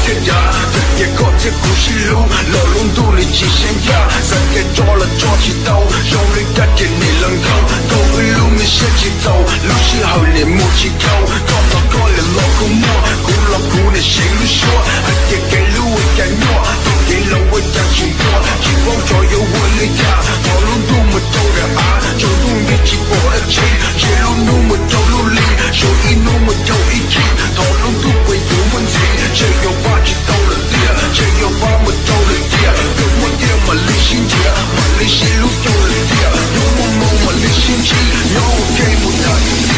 个呀，这个靠这故事路，老龙肚里极限呀，三个抓了抓起刀，用力打给你冷透，狗一路没先起走，路是后脸木起头，高到高了老古摸，古老古的心里说，还得给路我敢诺，都给了我敢去过，希望左右我的家，老龙肚么走的啊，就用力气搏的气，一路那么走路里，手一那么走一起，老龙肚会有问题，只有把起到了地，只有把我走了地，跟我爹嘛离心结，嘛离心路走了地，有我梦嘛离心气，有我给我打一地。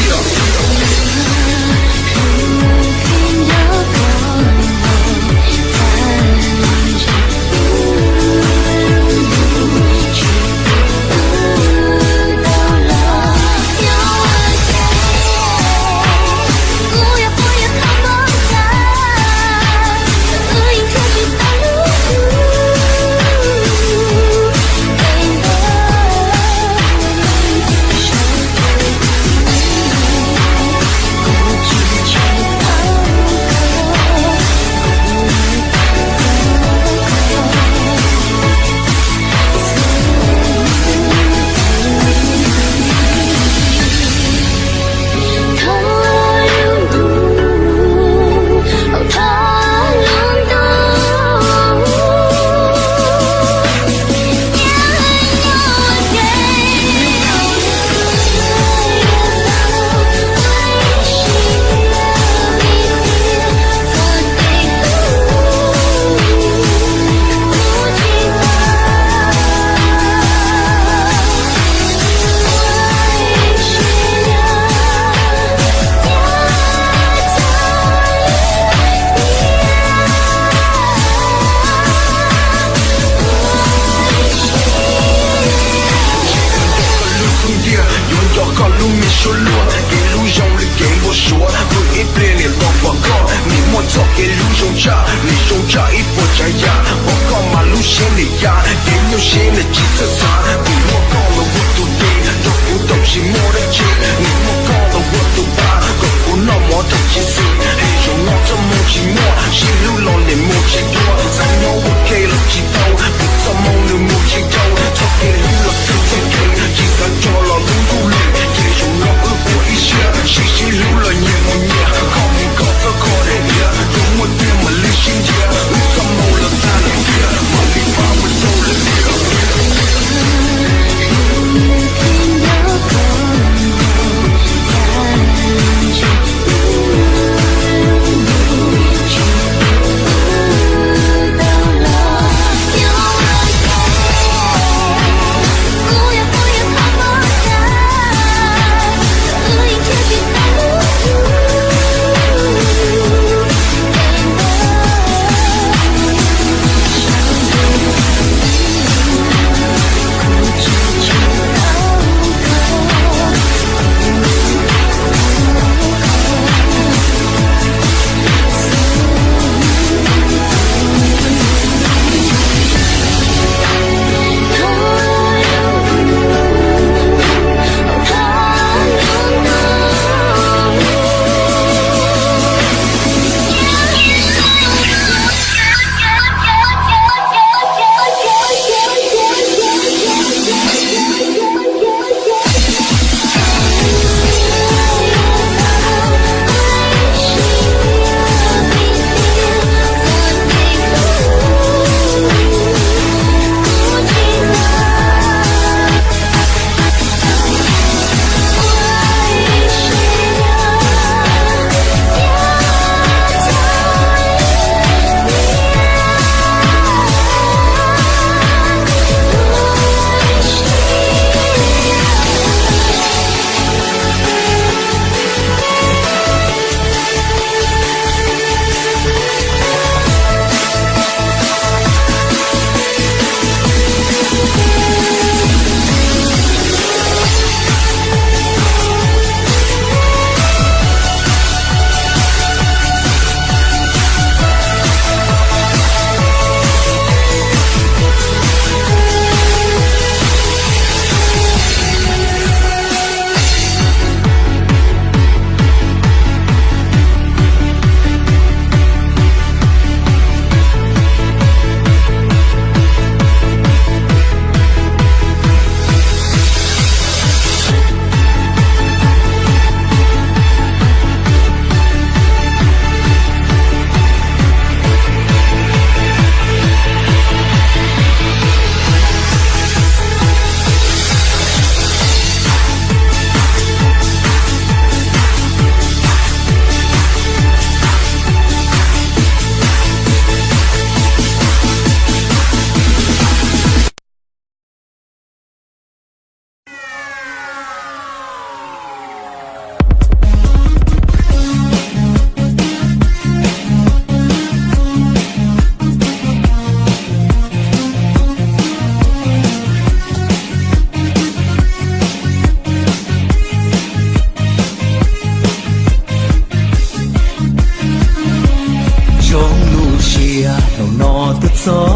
xìa đầu nọ tụt gió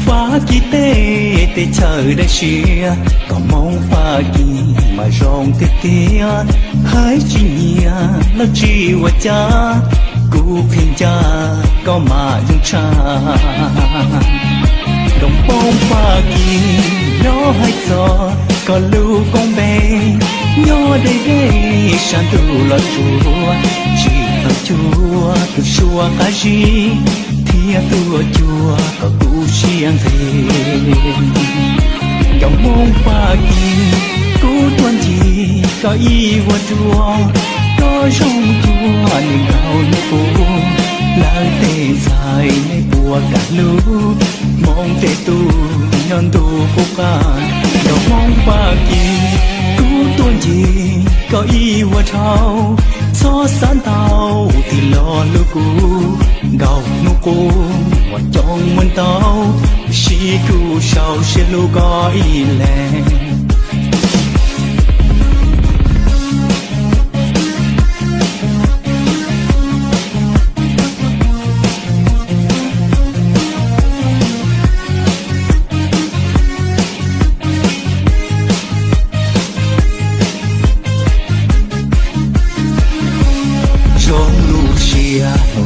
phá kỳ tê chờ đã xìa có mong phá kỳ mà rong tê tia hãy chỉ nhia nó chỉ qua cha cú phiền cha có mà dung cha đồng bông phá kỳ nó hay gió có lưu con bé nhỏ đây đây san tu là chúa chỉ ở chúa tu chúa cái gì thì tu chúa có tu xiang về dòng mong pha kỳ cú tuân gì có ý qua chúa có trong chúa nhưng gạo nó phố lời tê dài nay bùa cả lũ mong tê tu nhân tu phúc an dòng mong pha kỳ cú tuân gì có ý qua thao gió sáng tao thì lo lưu cú gạo nô cô và trong mình tao chỉ cú sao sẽ lưu có ý lệ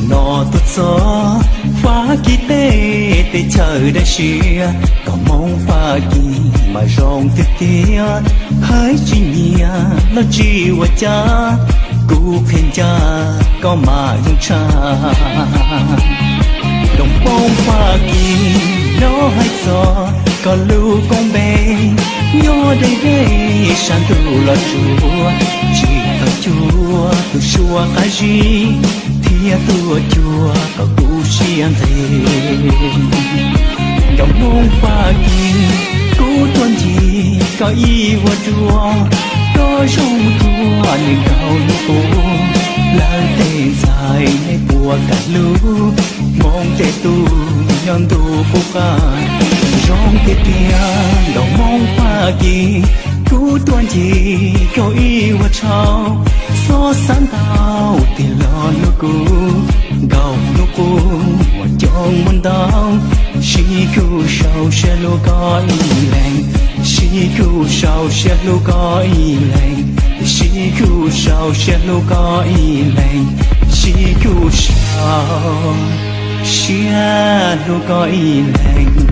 nọ tụt gió phá kỳ tê chờ đã xìa có mong phá kỳ mà rong tê tia hãy chỉ nhia nó chỉ qua cha cú phiền cha có mà dung cha đồng bông phá kỳ nó hay gió có lưu con bé nhỏ đây đây san tu là chúa chỉ ở chúa tu chúa cái gì thì tu chúa có cú xiang về dòng mong pha kỳ cú tuân gì có ý qua chúa có trong chúa nhưng gạo nó phố lời tê dài nay bùa cả lũ mong tê tu nhân tu phúc an trong tê tia dòng mong pha kỳ cú tuân gì có ý qua cháu gió sáng tao thì lo nó cũ gạo nó cũ và trong mình tao chỉ cú sao sẽ lo có ý lành chỉ cú sao sẽ lo có ý lành chỉ cú sao sẽ lo có ý lành chỉ cú sao sẽ lo có ý lành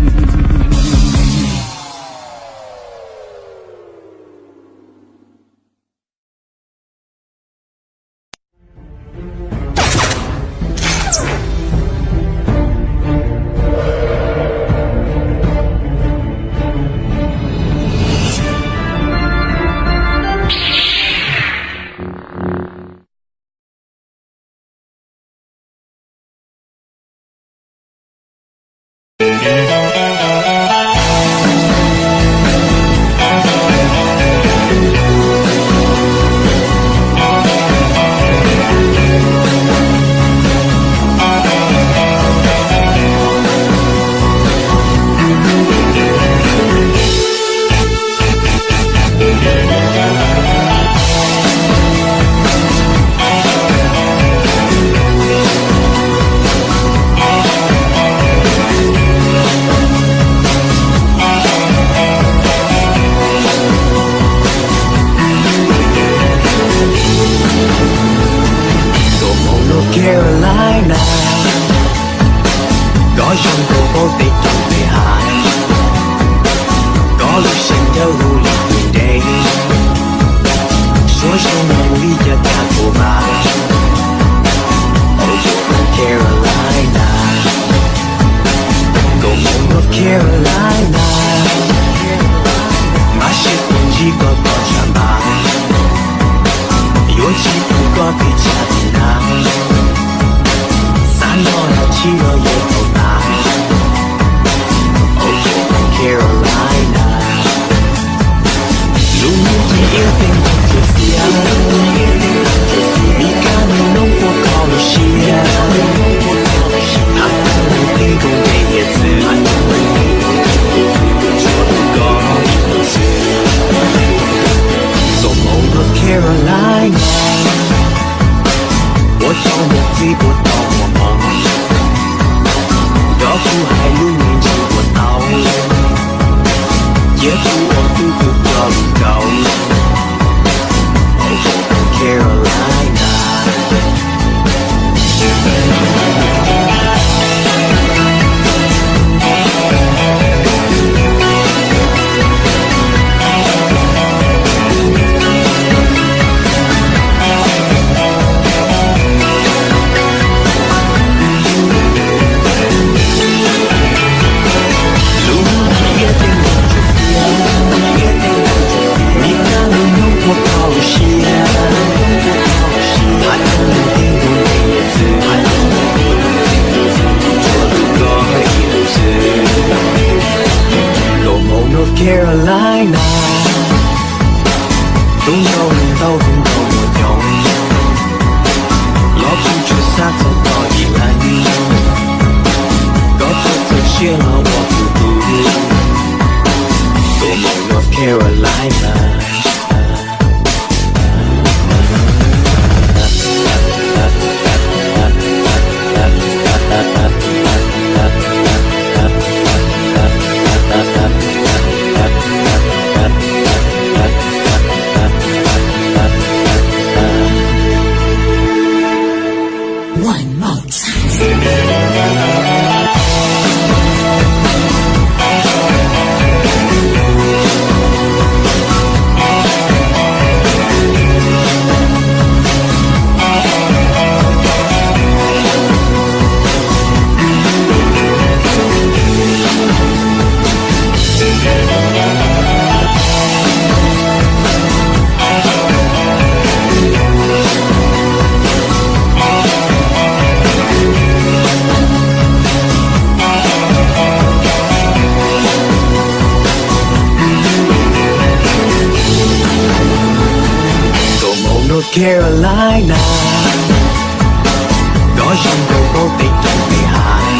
Carolina có trong cô vô tình trong về hai có lúc sinh theo lưu lịch về đây số sông màu đi cho ta của bà ở chỗ Carolina go North Carolina mà shit cũng chỉ có chạm bà yêu chỉ có bị chạm nàng nó là chỉ có yêu cầu ta ở chỗ Carolina luôn chỉ yêu tình một chút xíu 苦海路面前我逃，也不我独个高高。Oh, Carolina. Carolina, đúng nhau mình đâu cũng không một nhau. Lo không chưa xa sau đó ý lạnh. Có thật sự chia là what you do. Come on North Carolina. Carolina, có trong đầu có tình trong ngày hai,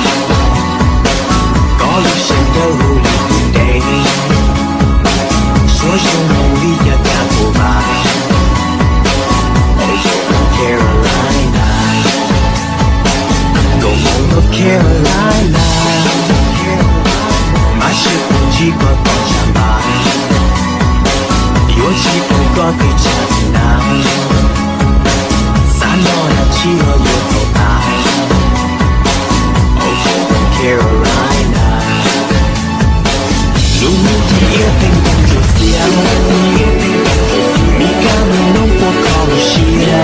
có lúc xem thơ hữu là cùng đây, số sông hồng đi nhà nhà của bà. Oh, Carolina, go North Carolina, mà sẽ không chỉ có con chàng bà, yêu chỉ không có cái chàng nào. She a little high. Oh, Carolina. Lumiti e tengo che sia. Mica non può conoscere.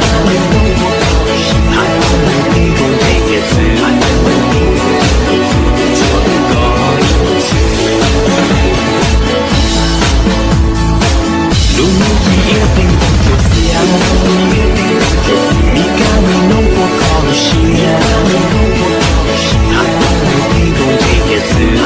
I don't think we'll take it soon. I don't think we'll Lumiti e tengo che sia. Mica non può conoscere. I don't think we'll take it soon.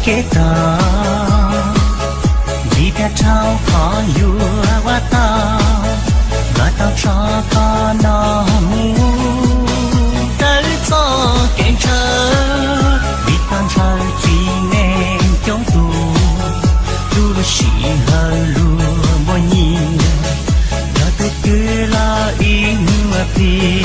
kế tờ vì bé trao khó yêu quá ta và tao cho con nó mu tới cho kẹn chờ vì con trời chỉ nên chống tu tu chỉ hơn luôn bao nhiêu đó tôi cứ lo in mà vì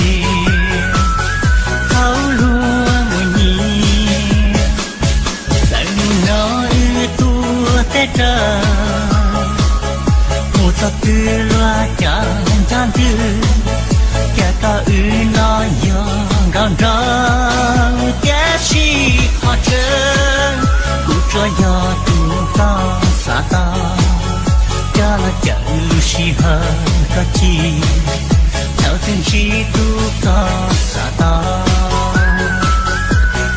trời một giọt tư loa chẳng chan tư kẻ ta nó giòn gòn rong kẻ chi họ chơi cụ cho gió tu ta xa ta cha là chạy lu si hơn cả chi theo từng chi tu ta xa ta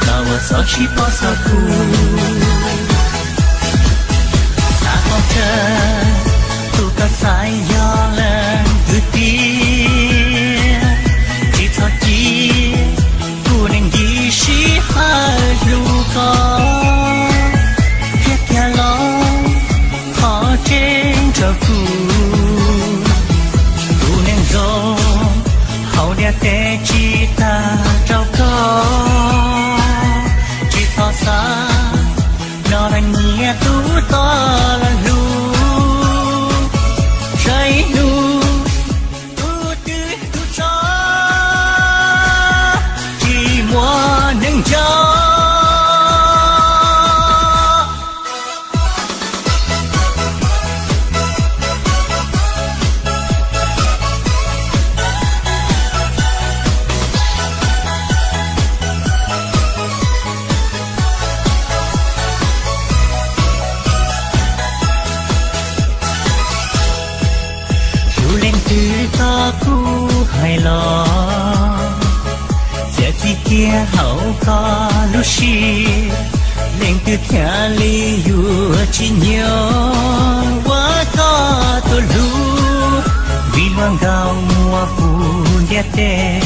ta và sao chi bao sao tu xa con chân tu ta sai gió lên từ tiên chỉ cho chi tu nên đi si hai lu con cho cu nên gió hậu đĩa té chỉ ta trao có chỉ so xa nó là nhẹ tu to là lu trái nu tu tư tu cho chỉ mua nên cho cu hay lo sẽ chỉ kia hậu có lúc xí lên từ kia li yu chỉ nhớ quá có tôi lu vì mang gạo mùa buồn đẹp đẽ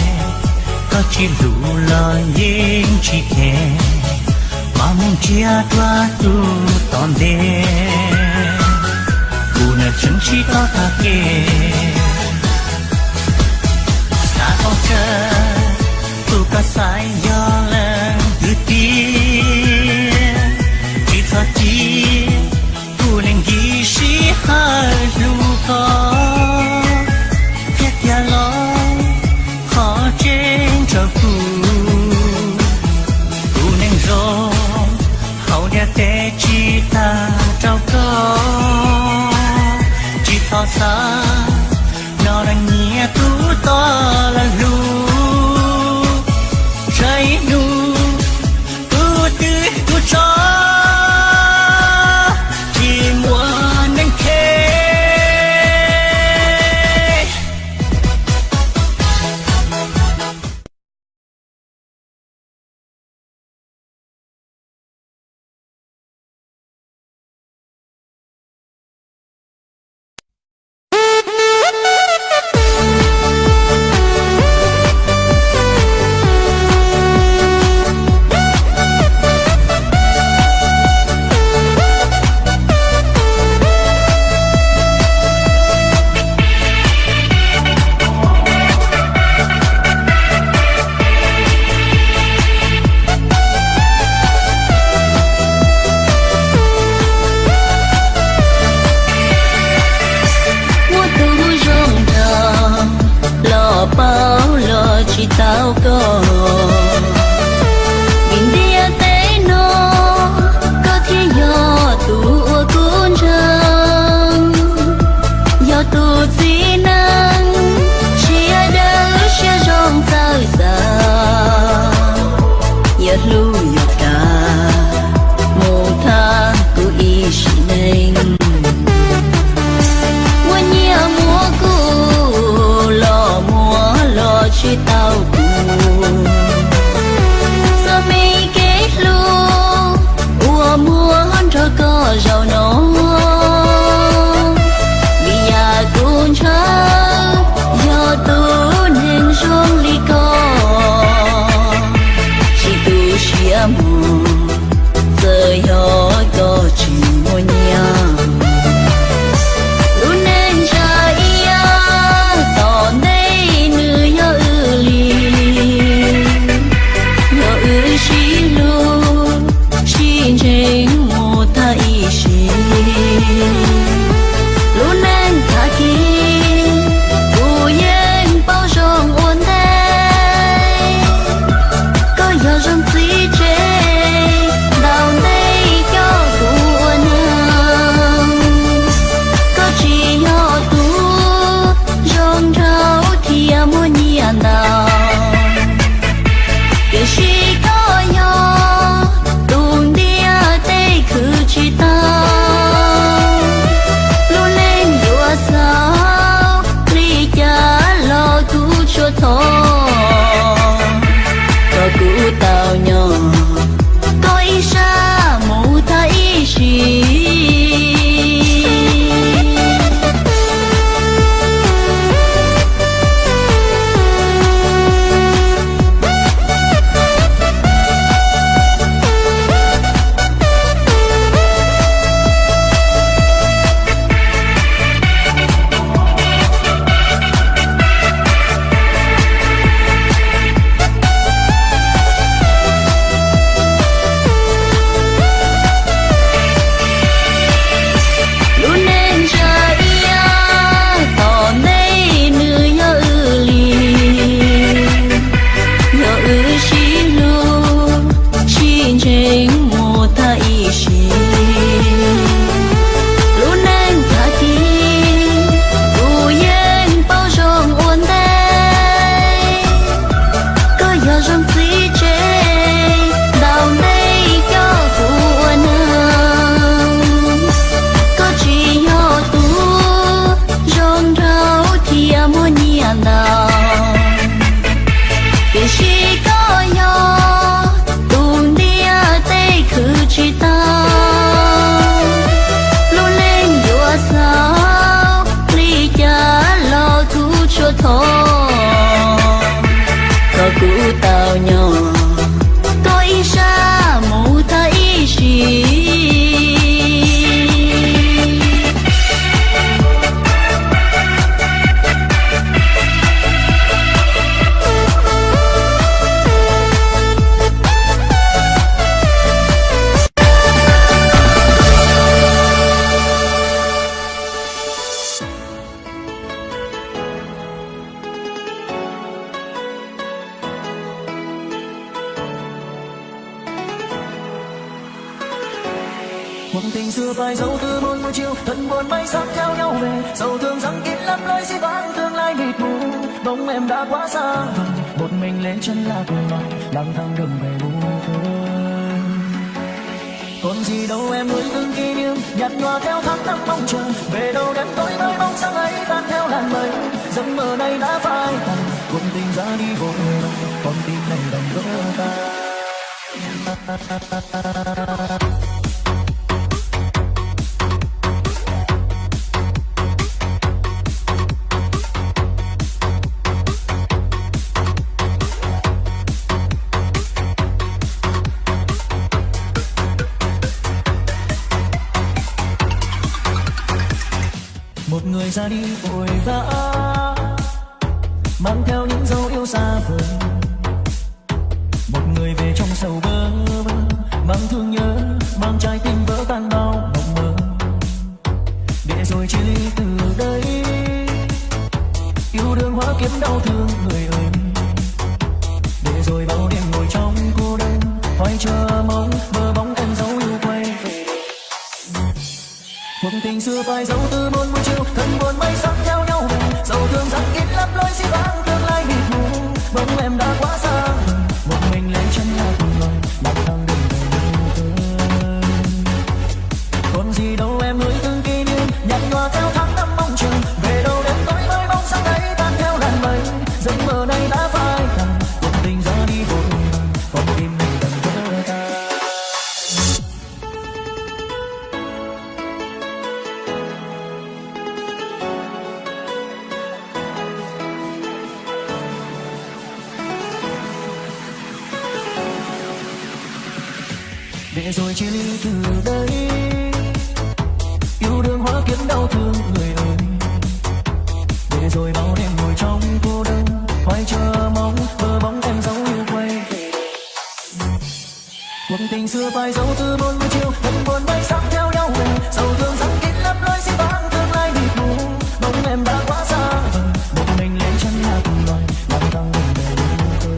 có chỉ lu lo yên chỉ khe mà mình chia qua tu toàn đêm buồn là chẳng chỉ có ta kề con chân tu ca sai gió lên từ tiên chỉ cho chi tu nên ghi sĩ hai lu có thiết gia lo khó trên cho tu nên rong hậu đĩa té chỉ ta trao có chỉ cho xa nó đang nhẹ tu to là lu trái nu tu tư tu cho chỉ mua nên khe thô. Có cũ tàu nhỏ có ý xa mù thấy gì. Có cũ tàu nhỏ có ý xa mù thấy gì. Một tình xưa phai dấu từ một buổi chiều, thân buồn bay sắc theo nhau về, sầu thương rằng kín lắm lối xin vắng tương lai mịt mù. Bóng em đã quá xa vời, một mình lên chân là cùng loài, lang thang đường về buồn thôi. Còn gì đâu em nuôi từng kỷ niệm, nhạt nhòa theo tháng năm mong chờ, về đâu đêm tối mới bóng sáng ấy tan theo làn mây. Giấc mơ này đã phai tàn, cuốn tình ra đi vội vàng, con tim này đành vỡ tan. Một người ra đi vội vã, mang theo những dấu yêu xa vời. Một người về trong sầu bơ vơ, mang thương nhớ, mang trái tim vỡ tan bao mộng mơ. Để rồi chia ly từ đây, yêu đương hóa kiếp đau thương người ơi. Để rồi bao đêm ngồi trong cô đơn, hoài chờ mong mơ bóng em dấu yêu quay về. Một tình xưa phai dấu từ một buổi chiều, thân buồn bay sắc theo nhau về, sầu thương rằng kín lắm lối xin vắng tương lai mịt mù. Bóng em đã quá xa vời, một mình lên chân là cùng loài, lang thang đường về buồn thôi. Còn gì đâu em nuôi từng kỷ niệm, nhạt nhòa theo tháng năm mong chờ, về đâu đêm tối mới bóng sáng ấy tan theo làn mây. Giấc mơ này đã phai tàn, cuộc tình ra đi vội vàng, con tim này đành vỡ tan. Để rồi chia ly từ đây, yêu đương hóa kiếp đau thương người ơi. Để rồi bao đêm ngồi trong cô đơn, hoài chờ mong mơ bóng em dấu yêu quay về. Cuộc tình xưa phai dấu từ một buổi chiều, thân buồn bay sắc theo nhau về, sầu thương rằng kín lắm lối xin vắng tương lai mịt mù. Bóng em đã quá xa vời, một mình lên chân là cùng loài, lang thang đường về buồn thôi.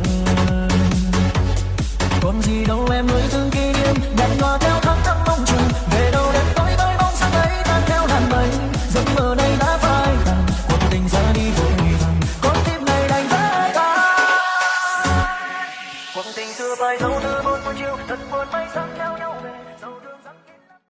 Còn gì đâu em nuôi từng kỷ niệm, nhạt nhòa theo tháng năm mong chờ, về đâu đêm tối mới bóng sáng ấy tan theo làn mây. Giấc mơ này đã phai tàn, cuộc tình ra đi vội vàng, con tim này đành vỡ tan. Cuộc tình xưa phai dấu từ một buổi chiều, thật buồn bay sắc theo nhau.